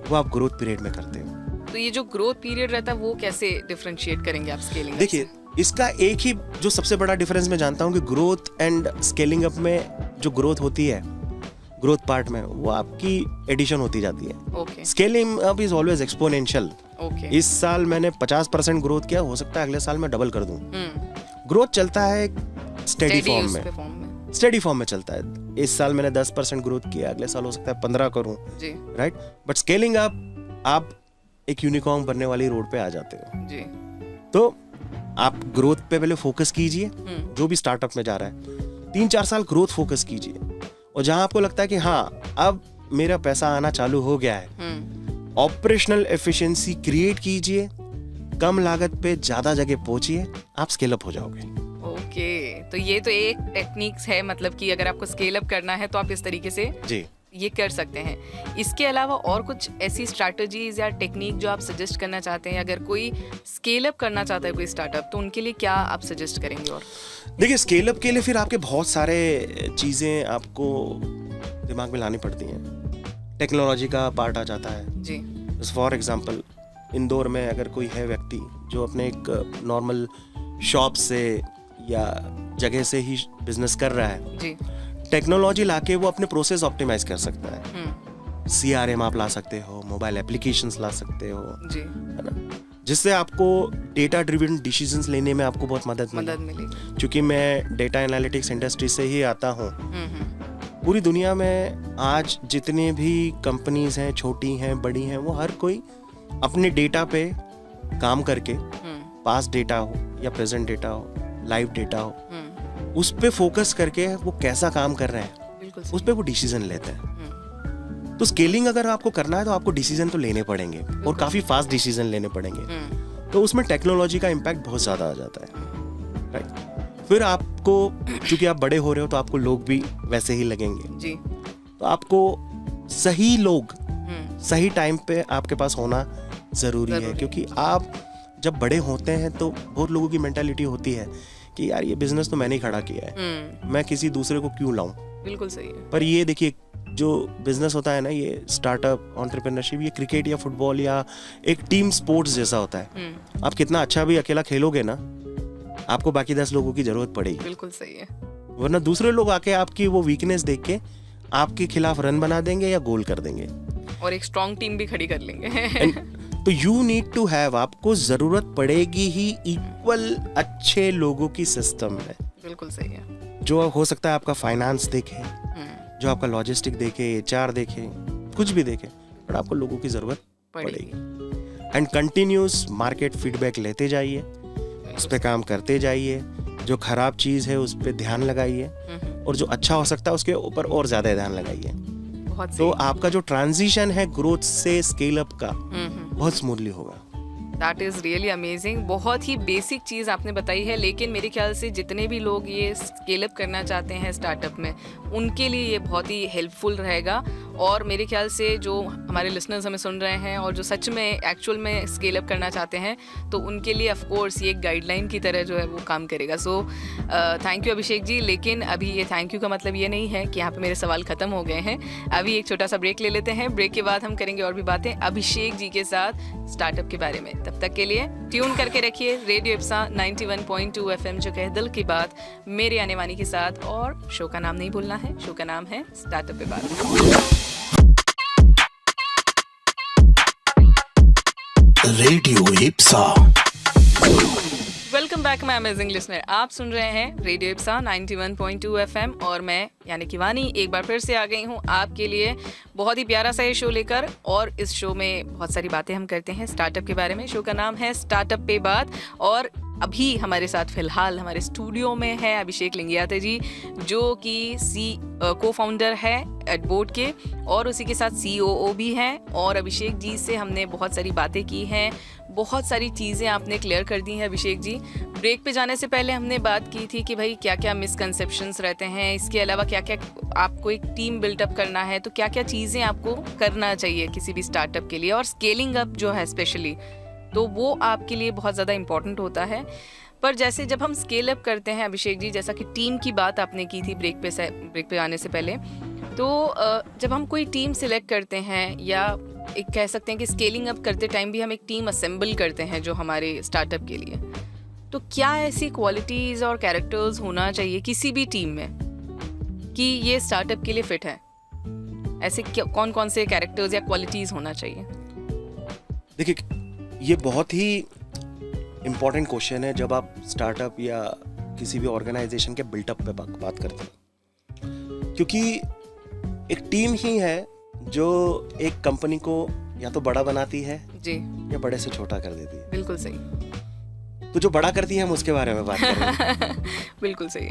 वो आप ग्रोथ पीरियड में करते हो। तो ये जो ग्रोथ पीरियड रहता है वो कैसे डिफरेंशिएट करेंगे आप स्केलिंग? देखिए इसका एक ही जो सबसे बड़ा डिफरेंस मैं जानता हूँ कि ग्रोथ एंड स्केलिंग अप में जो ग्रोथ होती है, ग्रोथ पार्ट में वो आपकी एडिशन होती जाती है, okay, scaling up is always exponential. Okay, इस साल मैंने 50% ग्रोथ किया, हो सकता है अगले साल मैं डबल कर दूं। ग्रोथ चलता है स्टेडी फॉर्म में, स्टेडी फॉर्म में चलता है। इस साल मैंने 10% ग्रोथ किया, अगले साल हो सकता है 15 करूं, जी, राइट। बट स्केलिंग अप आप एक यूनिकॉर्न बनने वाली रोड पे आ जाते हो। जी, तो आप ग्रोथ पे पहले फोकस कीजिए, जो भी स्टार्टअप में जा रहा है 3-4 साल ग्रोथ फोकस कीजिए, और जहां आपको लगता है कि हाँ अब मेरा पैसा आना चालू हो गया है, ऑपरेशनल एफिशिएंसी क्रिएट कीजिए, कम लागत पे ज्यादा जगह पहुंचिए, आप स्केल अप हो जाओगे। ओके, तो ये तो एक टेक्निक्स है, मतलब कि अगर आपको स्केल अप करना है तो आप इस तरीके से जी ये कर सकते हैं। इसके अलावा और कुछ ऐसी स्ट्रैटेजीज या टेक्निक जो आप सजेस्ट करना चाहते हैं, अगर कोई स्केल अप करना चाहता है कोई स्टार्टअप, तो उनके लिए क्या आप सजेस्ट करेंगे? और देखिए स्केल अप के लिए फिर आपके बहुत सारे चीज़ें आपको दिमाग में लानी पड़ती हैं। टेक्नोलॉजी का पार्ट आ जाता है जी, फॉर एग्जांपल इंदौर में अगर कोई है व्यक्ति जो अपने एक नॉर्मल शॉप से या जगह से ही बिजनेस कर रहा है, जी, टेक्नोलॉजी लाके वो अपने प्रोसेस ऑप्टिमाइज कर सकता है। CRM आप ला सकते हो, मोबाइल एप्लीकेशंस ला सकते हो, जी, है ना, जिससे आपको डेटा ड्रिवन डिसीजंस लेने में आपको बहुत मदद मिलेगी। क्योंकि मैं डेटा एनालिटिक्स इंडस्ट्री से ही आता हूँ। पूरी दुनिया में आज जितने भी कंपनीज हैं, छोटी हैं बड़ी हैं, वो हर कोई अपने डेटा पे काम करके, पास्ट डेटा हो या प्रेजेंट डेटा हो, लाइव डेटा हो, उस पे फोकस करके वो कैसा काम कर रहे हैं, उस पे वो डिसीजन लेते हैं। तो स्केलिंग अगर आपको करना है तो आपको डिसीजन तो लेने पड़ेंगे और काफी फास्ट डिसीजन लेने पड़ेंगे। तो उसमें टेक्नोलॉजी का इम्पैक्ट बहुत ज्यादा आ जाता है, राइट। फिर आपको क्योंकि आप बड़े हो रहे हो तो आपको लोग भी वैसे ही लगेंगे जी, तो आपको सही लोग सही टाइम पे आपके पास होना जरूरी है, क्योंकि आप जब बड़े होते हैं तो बहुत लोगों की मेंटालिटी होती है कि यार ये बिजनेस तो मैंने ही खड़ा किया है, मैं किसी दूसरे को क्यों लाऊं। बिल्कुल सही है। पर ये देखिए जो बिजनेस होता है ना, ये स्टार्टअप एंटरप्रेन्योरशिप, ये क्रिकेट या फुटबॉल या एक टीम स्पोर्ट्स जैसा होता है। आप कितना अच्छा भी अकेला खेलोगे ना, आपको बाकी 10 लोगों की जरूरत पड़ेगी। बिल्कुल सही है। वरना दूसरे लोग आके आपकी वो वीकनेस देख के आपके खिलाफ रन बना देंगे या गोल कर देंगे, और एक स्ट्रॉन्ग टीम भी खड़ी कर लेंगे। तो यू नीड टू हैव, आपको जरूरत पड़ेगी ही इक्वल अच्छे लोगों की सिस्टम में। बिल्कुल सही है। जो हो सकता है आपका फाइनेंस देखे, जो आपका लॉजिस्टिक देखे, HR देखे, कुछ भी देखे, पर आपको लोगों की जरूरत पड़ेगी। एंड कंटिन्यूस मार्केट फीडबैक लेते जाइए, उस पर काम करते जाइए, जो खराब चीज़ है उस पर ध्यान लगाइए, और जो अच्छा हो सकता है उसके ऊपर और ज़्यादा ध्यान लगाइए। तो आपका जो ट्रांजिशन है ग्रोथ से स्केल अप का, बहुत स्मूथली होगा। That is really amazing. बहुत ही बेसिक चीज़ आपने बताई है, लेकिन मेरे ख्याल से जितने भी लोग ये स्केल अप करना चाहते हैं स्टार्टअप में, उनके लिए ये बहुत ही हेल्पफुल रहेगा। और मेरे ख्याल से जो हमारे लिसनर्स हमें सुन रहे हैं और जो सच में एक्चुअल में स्केल अप करना चाहते हैं, तो उनके लिए ऑफ कोर्स ये एक गाइडलाइन की तरह जो है वो काम करेगा। सो थैंक यू अभिषेक जी। लेकिन अभी ये थैंक यू का मतलब ये नहीं है कि यहाँ पे मेरे सवाल ख़त्म हो गए हैं। अभी एक छोटा सा ब्रेक ले लेते हैं। ब्रेक के बाद हम करेंगे और भी बातें अभिषेक जी के साथ स्टार्टअप के बारे में। तब तक के लिए ट्यून करके रखिए रेडियो इप्सा 91.2 FM, जो कह दिल की बात, मेरे आने वानी के साथ। और शो का नाम नहीं भूलना है, शो का नाम है स्टार्टअप पे बात। Radio Ipsa. Welcome back my amazing listener. आप सुन रहे हैं रेडियो इप्सा 91.2 FM, और मैं यानी कि वानी एक बार फिर से आ गई हूँ आपके लिए बहुत ही प्यारा सा ये शो लेकर। और इस शो में बहुत सारी बातें हम करते हैं स्टार्टअप के बारे में। शो का नाम है स्टार्टअप पे बात, और अभी हमारे साथ फिलहाल हमारे स्टूडियो में है अभिषेक लिंगियाते जी, जो कि को फाउंडर है एडबोर्ड के, और उसी के साथ COO भी हैं। और अभिषेक जी से हमने बहुत सारी बातें की हैं, बहुत सारी चीज़ें आपने क्लियर कर दी हैं अभिषेक जी। ब्रेक पे जाने से पहले हमने बात की थी कि भाई क्या क्या मिसकंसेप्शंस रहते हैं, इसके अलावा क्या क्या आपको एक टीम बिल्टअप करना है, तो क्या क्या चीज़ें आपको करना चाहिए किसी भी स्टार्टअप के लिए, और स्केलिंग अप जो है स्पेशली, तो वो आपके लिए बहुत ज़्यादा इम्पॉर्टेंट होता है। पर जैसे जब हम स्केल अप करते हैं अभिषेक जी, जैसा कि टीम की बात आपने की थी ब्रेक पे आने से पहले, तो जब हम कोई टीम सिलेक्ट करते हैं, या एक कह सकते हैं कि स्केलिंग अप करते टाइम भी हम एक टीम असेंबल करते हैं जो हमारे स्टार्टअप के लिए, तो क्या ऐसी क्वालिटीज़ और कैरेक्टर्स होना चाहिए किसी भी टीम में कि ये स्टार्टअप के लिए फिट है? ऐसे कौन कौन से कैरेक्टर्स या क्वालिटीज़ होना चाहिए? देखिए, ये बहुत ही इम्पोर्टेंट क्वेश्चन है जब आप स्टार्टअप या किसी भी ऑर्गेनाइजेशन के बिल्टअप पे बात करते हैं, क्योंकि एक टीम ही है जो एक कंपनी को या तो बड़ा बनाती है जी, या बड़े से छोटा कर देती है। बिल्कुल सही। तो जो बड़ा करती है हम उसके बारे में बात कर रहे हैं। बिल्कुल सही।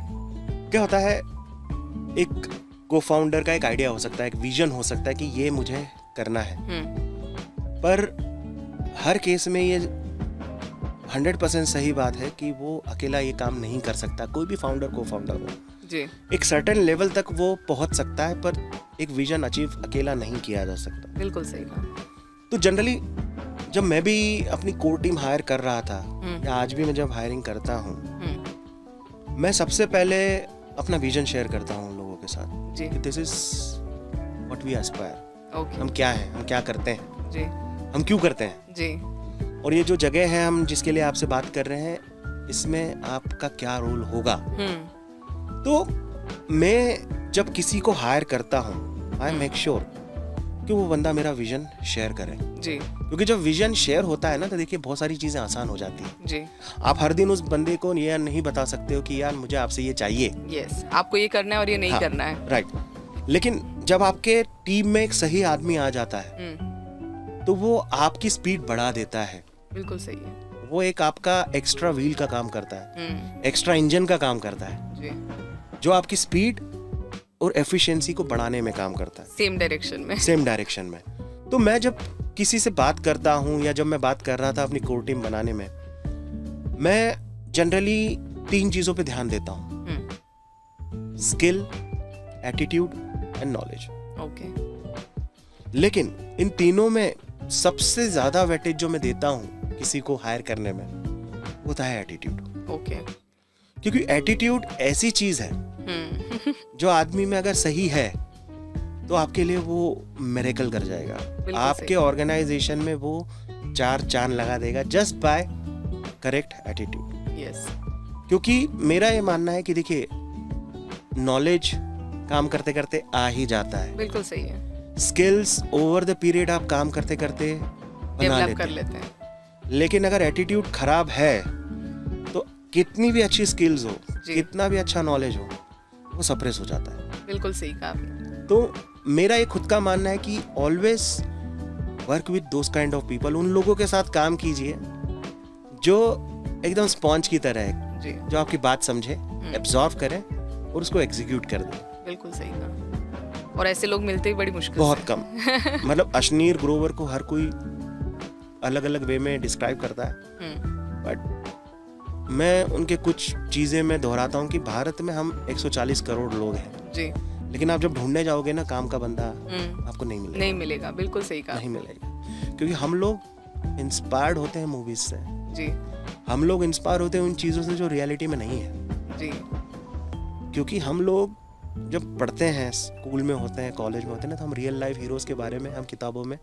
क्या होता है, एक को फाउंडर का एक आइडिया हो सकता है, एक विजन हो सकता है कि ये मुझे करना है, पर हर केस में ये 100% सही बात है कि वो अकेला ये काम नहीं कर सकता। कोई भी फाउंडर को फाउंडर हो जी, एक सर्टेन लेवल तक वो पहुंच सकता है, पर एक विजन अचीव अकेला नहीं किया जा सकता। बिल्कुल सही कहा। तो जनरली जब मैं भी अपनी कोर टीम हायर कर रहा था, या आज भी मैं जब हायरिंग करता हूँ, मैं सबसे पहले अपना विजन शेयर करता हूँ लोगों के साथ कि this is what we aspire. हम क्या हैं, हम क्या करते हैं जी, हम क्यों करते हैं जी, और ये जो जगह है हम जिसके लिए आपसे बात कर रहे हैं, इसमें आपका क्या रोल होगा। तो मैं जब किसी को हायर करता हूँ, आई मेक श्योर कि वो बंदा मेरा विजन शेयर करे जी, क्योंकि जब विजन शेयर होता है ना, तो देखिए बहुत सारी चीजें आसान हो जाती हैं जी। आप हर दिन उस बंदे को ये नहीं बता सकते हो कि यार मुझे आपसे ये चाहिए, यस, आपको ये करना है और ये नहीं करना है, राइट। लेकिन जब आपके टीम में एक सही आदमी आ जाता है, तो वो आपकी स्पीड बढ़ा देता है। बिल्कुल सही है। वो एक आपका एक्स्ट्रा व्हील का काम करता है, एक्स्ट्रा इंजन का काम करता है जी, जो आपकी स्पीड और एफिशिएंसी को बढ़ाने में काम करता है, सेम डायरेक्शन में। तो मैं जब किसी से बात करता हूँ, या जब मैं बात कर रहा था अपनी कोर टीम बनाने में, मैं जनरली 3 चीजों पे ध्यान देता हूँ: skill, attitude and knowledge. Okay. लेकिन इन तीनों में सबसे ज्यादा वेटेज जो मैं देता हूँ किसी को हायर करने में, वो होता है एटीट्यूड। ओके। क्योंकि एटीट्यूड ऐसी चीज है जो आदमी में अगर सही है तो आपके लिए वो मिरेकल कर जाएगा। बिल्कुल आपके सही। ऑर्गेनाइजेशन में वो 4 चांद लगा देगा just by correct attitude. Yes, क्योंकि मेरा ये मानना है कि देखिए, नॉलेज काम करते करते आ ही जाता है, बिल्कुल सही है, स्किल्स ओवर द पीरियड आप काम करते करते बना डेवलप लेते कर हैं। लेते हैं। लेकिन अगर एटीट्यूड खराब है तो कितनी भी अच्छी स्किल्स हो, जी। कितना भी अच्छा नॉलेज हो, वो सप्रेस हो जाता है। बिल्कुल सही कहा आपने। तो मेरा ये खुद का मानना है कि always work with those kind of people. उन लोगों के साथ काम कीजिए जो एकदम स्पॉन्ज की तरह है, जी, जो आपकी बात समझे, एब्जॉर्व करें और उसको एग्जीक्यूट कर दें। बिल्कुल सही कहा। और ऐसे लोग मिलते ही बड़ी मुश्किल बहुत से। कम। मतलब अश्नीर ग्रोवर को हर कोई अलग अलग वे में डिस्क्राइब करता है, बट मैं उनके कुछ चीज़ें मैं दोहराता हूँ कि भारत में हम 140 करोड़ लोग हैं, जी, लेकिन आप जब ढूंढने जाओगे ना काम का बंदा, आपको नहीं मिलेगा। नहीं मिलेगा, बिल्कुल सही कहा। नहीं मिलेगा, क्योंकि हम लोग इंस्पायर्ड होते हैं मूवीज से, जी, हम लोग इंस्पायर होते हैं उन चीज़ों से जो रियलिटी में नहीं है। जी, क्योंकि हम लोग जब पढ़ते हैं, स्कूल में होते हैं, कॉलेज में होते हैं ना, तो हम रियल लाइफ हीरोज के बारे में हम किताबों में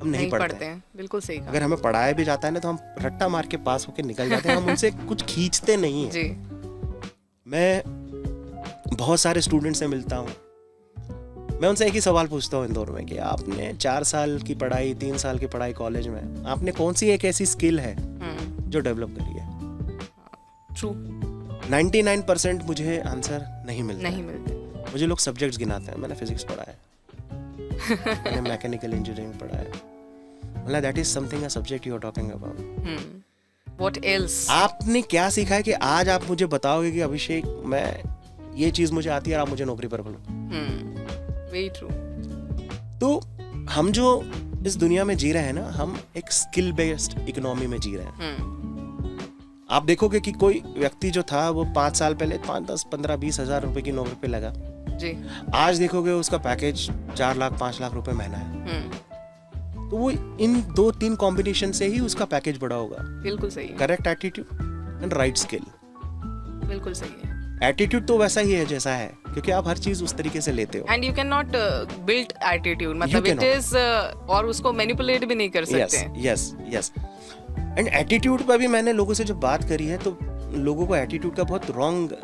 हम नहीं पढ़ते हैं। बिल्कुल सही कहा। अगर हमें पढ़ाया भी जाता है ना, तो हम रट्टा मार के पास होके निकल जाते हैं, हम उनसे कुछ खींचते नहीं हैं। जी, मैं बहुत सारे स्टूडेंट से मिलता हूँ, मैं उनसे एक ही सवाल पूछता हूँ इंदौर में कि आपने 4 साल की पढ़ाई, 3 साल की पढ़ाई कॉलेज में, आपने कौन सी एक ऐसी स्किल है जो डेवलप करी है? ट्रू। 99% मुझे आंसर नहीं मिलता। नहीं मिलते। मुझे लोग सब्जेक्ट्स गिनाते हैं, मैंने फिजिक्स पढ़ा है, मैंने मैकेनिकल इंजीनियरिंग पढ़ा है, मतलब that is something a subject you are talking about. What else? आपने क्या सीखा है कि आज आप मुझे बताओगे कि अभिषेक, मैं ये चीज मुझे आती है और आप मुझे नौकरी पर बोलो? Very true. तो हम जो इस दुनिया में जी रहे हैं ना, हम एक स्किल बेस्ड इकोनॉमी में जी रहे हैं। आप देखोगे कि कोई व्यक्ति जो था वो 5 साल पहले 5, 10, 15, 20 हजार रुपए की नौकरी पे लगा, जी, आज देखोगे उसका पैकेज 4 लाख 5 लाख रुपए महीना है। तो वो इन 2-3 कॉम्बिनेशन से ही उसका पैकेज बढ़ा होगा। बिल्कुल सही है, correct attitude and right skill. बिल्कुल सही है। एटीट्यूड तो वैसा ही है जैसा है, क्योंकि आप हर चीज उस तरीके से लेते हो। And you can not build attitude, मतलब You इट इज, और उसको मैनिपुलेट भी नहीं कर सकते हैं। Yes yes. एंड एटीट्यूड पर भी मैंने लोगों से जब बात करी है, तो लोगों को एटीट्यूड का बहुत रॉन्ग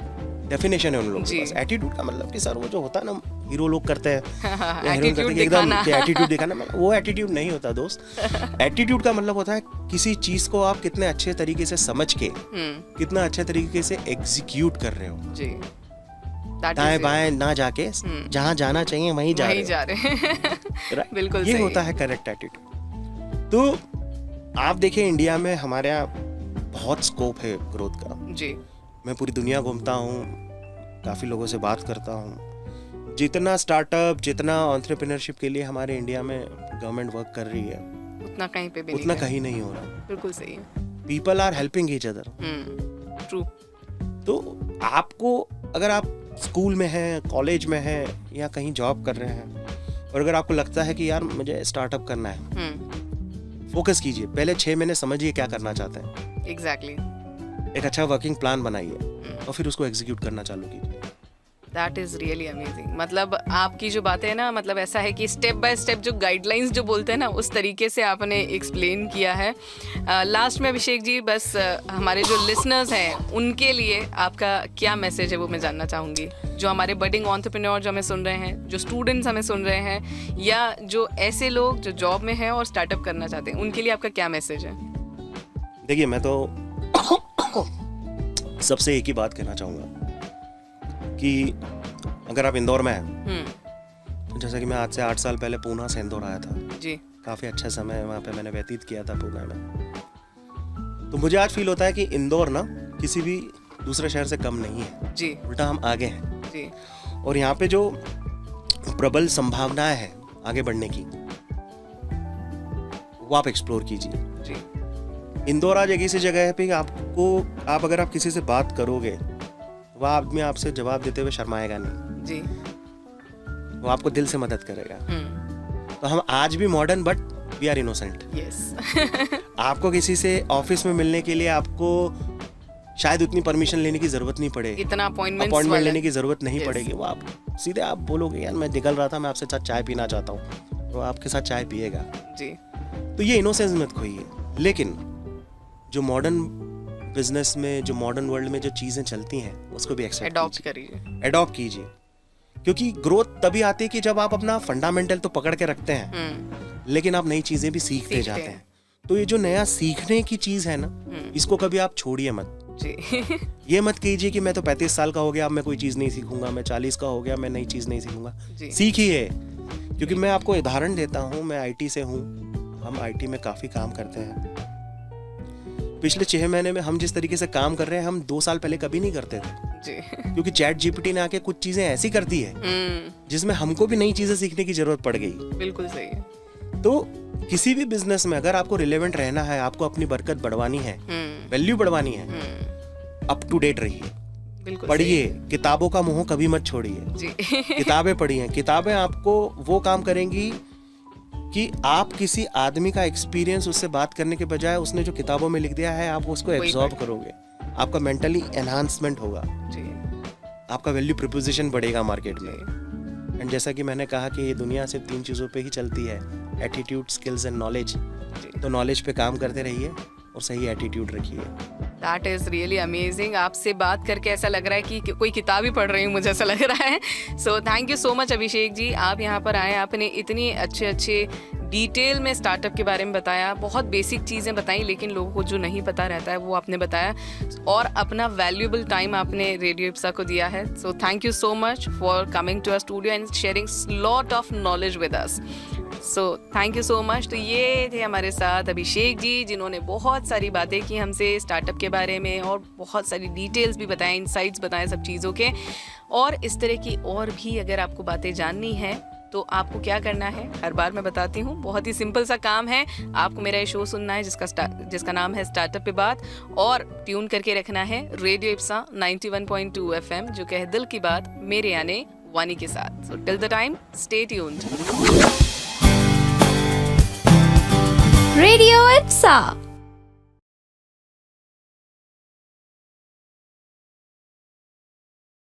डेफिनेशन है उन लोगों के पास। एटीट्यूड का मतलब कि सर वो जो होता है ना, हीरो लोग करते हैं, एटीट्यूड दिखाना, एटीट्यूड दिखाना, वो एटीट्यूड नहीं होता दोस्त। एटीट्यूड का मतलब होता है किसी चीज को आप कितने अच्छे तरीके से समझ के कितना अच्छे तरीके से एग्जीक्यूट कर रहे हो। जी, दाएं बाएं ना जाके जहां जाना चाहिए वहीं जा रहे हैं। Right? बिल्कुल ये सही। होता है करेक्ट एटीट्यूड। तो आप देखिए, इंडिया में हमारे यहाँ बहुत स्कोप है ग्रोथ का। जी, मैं पूरी दुनिया घूमता हूँ, काफ़ी लोगों से बात करता हूँ। जितना स्टार्टअप, जितना एंटरप्रेन्योरशिप के लिए हमारे इंडिया में गवर्नमेंट वर्क कर रही है, उतना कहीं पे भी उतना नहीं कहीं नहीं हो रहा। है। बिल्कुल सही है। People are helping each other. True. तो आपको, अगर आप स्कूल में हैं, कॉलेज में हैं, या कहीं जॉब कर रहे हैं, और अगर आपको लगता है कि यार मुझे स्टार्टअप करना है, फोकस कीजिए। पहले 6 महीने समझिए क्या करना चाहते हैं। एग्जैक्टली। एक अच्छा वर्किंग प्लान बनाइए और फिर उसको एग्जीक्यूट करना चालू कीजिए। That is really amazing. मतलब आपकी जो बातें है ना, मतलब ऐसा है कि स्टेप बाय स्टेप जो गाइडलाइंस जो बोलते हैं ना, उस तरीके से आपने एक्सप्लेन किया है। लास्ट में अभिषेक जी, बस हमारे जो लिसनर्स हैं उनके लिए आपका क्या मैसेज है वो मैं जानना चाहूँगी। जो हमारे बडिंग एंटरप्रेन्योर जो हमें सुन रहे हैं, जो स्टूडेंट्स हमें सुन रहे हैं, या जो ऐसे लोग जो जॉब में हैं और स्टार्टअप करना चाहते हैं, उनके लिए आपका क्या मैसेज है? देखिए, मैं तो सबसे एक ही बात कहना चाहूँगा कि अगर आप इंदौर में हैं, जैसे कि मैं आज से 8 साल पहले पूना से इंदौर आया था जी, काफ़ी अच्छा समय वहाँ पे मैंने व्यतीत किया था पूना में। तो मुझे आज फील होता है कि इंदौर ना किसी भी दूसरे शहर से कम नहीं है जी, उल्टा हम आगे हैं जी, और यहाँ पे जो प्रबल संभावनाएं हैं आगे बढ़ने की, वो आप एक्सप्लोर कीजिए जी। इंदौर आज एक ऐसी जगह है पे आप अगर आप किसी से बात करोगे, वह आदमी आपसे जवाब देते हुए शर्माएगा नहीं जी, वो आपको दिल से मदद करेगा। तो हम आज भी modern but we are innocent. Yes. आपको किसी से ऑफिस में मिलने के लिए आपको शायद उतनी परमिशन लेने की जरूरत नहीं पड़ेगी, इतना अपॉइंटमेंट लेने की जरूरत नहीं पड़ेगी। वो आप सीधे आप बोलोगे यार मैं निकल रहा था, मैं आपसे साथ चाय पीना चाहता हूँ, तो आपके साथ चाय पिएगा जी। तो ये इनोसेंस मत खोइए। लेकिन जो मॉडर्न बिजनेस में, जो मॉडर्न वर्ल्ड में जो चीजें चलती हैं उसको भी एक्सेप्ट अडॉप्ट कीजिए, क्योंकि ग्रोथ तभी आती है कि जब आप अपना फंडामेंटल तो पकड़ के रखते हैं लेकिन आप नई चीजें भी सीखते जाते हैं। तो ये जो नया सीखने की चीज है ना, इसको कभी आप छोड़िए मत जी। ये मत कीजिए कि मैं तो 35 साल का हो गया, अब मैं कोई चीज नहीं सीखूंगा, मैं 40 का हो गया, मैं नई चीज नहीं सीखूंगा। सीखिए, क्योंकि मैं आपको उदाहरण देता हूँ, मैं आईटी से हूँ, हम आईटी में काफी काम करते हैं। पिछले 6 महीने में हम जिस तरीके से काम कर रहे हैं, हम 2 साल पहले कभी नहीं करते थे जी। क्योंकि चैट जीपीटी ने आके कुछ चीजें ऐसी कर दी है जिसमें हमको भी नई चीजें सीखने की जरूरत पड़ गई। बिल्कुल सही है। तो किसी भी बिजनेस में अगर आपको रिलेवेंट रहना है, आपको अपनी बरकत बढ़वानी है, वैल्यू बढ़वानी है, अप टू डेट रहिए, पढ़िए, किताबों का मोह कभी मत छोड़िए। किताबें पढ़िए, किताबें आपको वो काम करेंगी कि आप किसी आदमी का एक्सपीरियंस उससे बात करने के बजाय उसने जो किताबों में लिख दिया है आप उसको एब्जॉर्ब करोगे, आपका मेंटली एनहांसमेंट होगा जी। आपका वैल्यू प्रोपोजिशन बढ़ेगा मार्केट में। एंड जैसा कि मैंने कहा कि ये दुनिया सिर्फ 3 चीज़ों पे ही चलती है, एटीट्यूड, स्किल्स एंड नॉलेज। तो नॉलेज पे काम करते रहिए और सही एटीट्यूड रखिए। That is really amazing. आपसे बात करके ऐसा लग रहा है कि कोई किताब ही पढ़ रही हूँ, मुझे ऐसा लग रहा है। So thank you so much Abhishek ji, आप यहाँ पर आए, आपने इतनी अच्छे डिटेल में स्टार्टअप के बारे में बताया, बहुत बेसिक चीज़ें बताई, लेकिन लोगों को जो नहीं पता रहता है वो आपने बताया, और अपना वैल्यूएबल टाइम आपने रेडियो इप्सा को दिया है। So thank you so much for coming to our studio and sharing lot of knowledge with us. So thank you so much. तो ये थे हमारे साथ अभिषेक जी, जिन्होंने बहुत सारी बातें की हमसे स्टार्टअप के बारे में और बहुत सारी डिटेल्स भी बताएं, इनसाइट्स बताएं सब चीज़ों के। और इस तरह की और भी अगर आपको बातें जाननी है तो आपको क्या करना है, हर बार मैं बताती हूँ, बहुत ही सिंपल सा काम है। आपको मेरा ये शो सुनना है जिसका नाम है स्टार्टअप पे बात, और ट्यून करके रखना है रेडियो इप्सा 91.2 FM, जो कहे दिल की बात, मेरे यानी वानी के साथ। So till the time stay tuned. Radio Ipsa.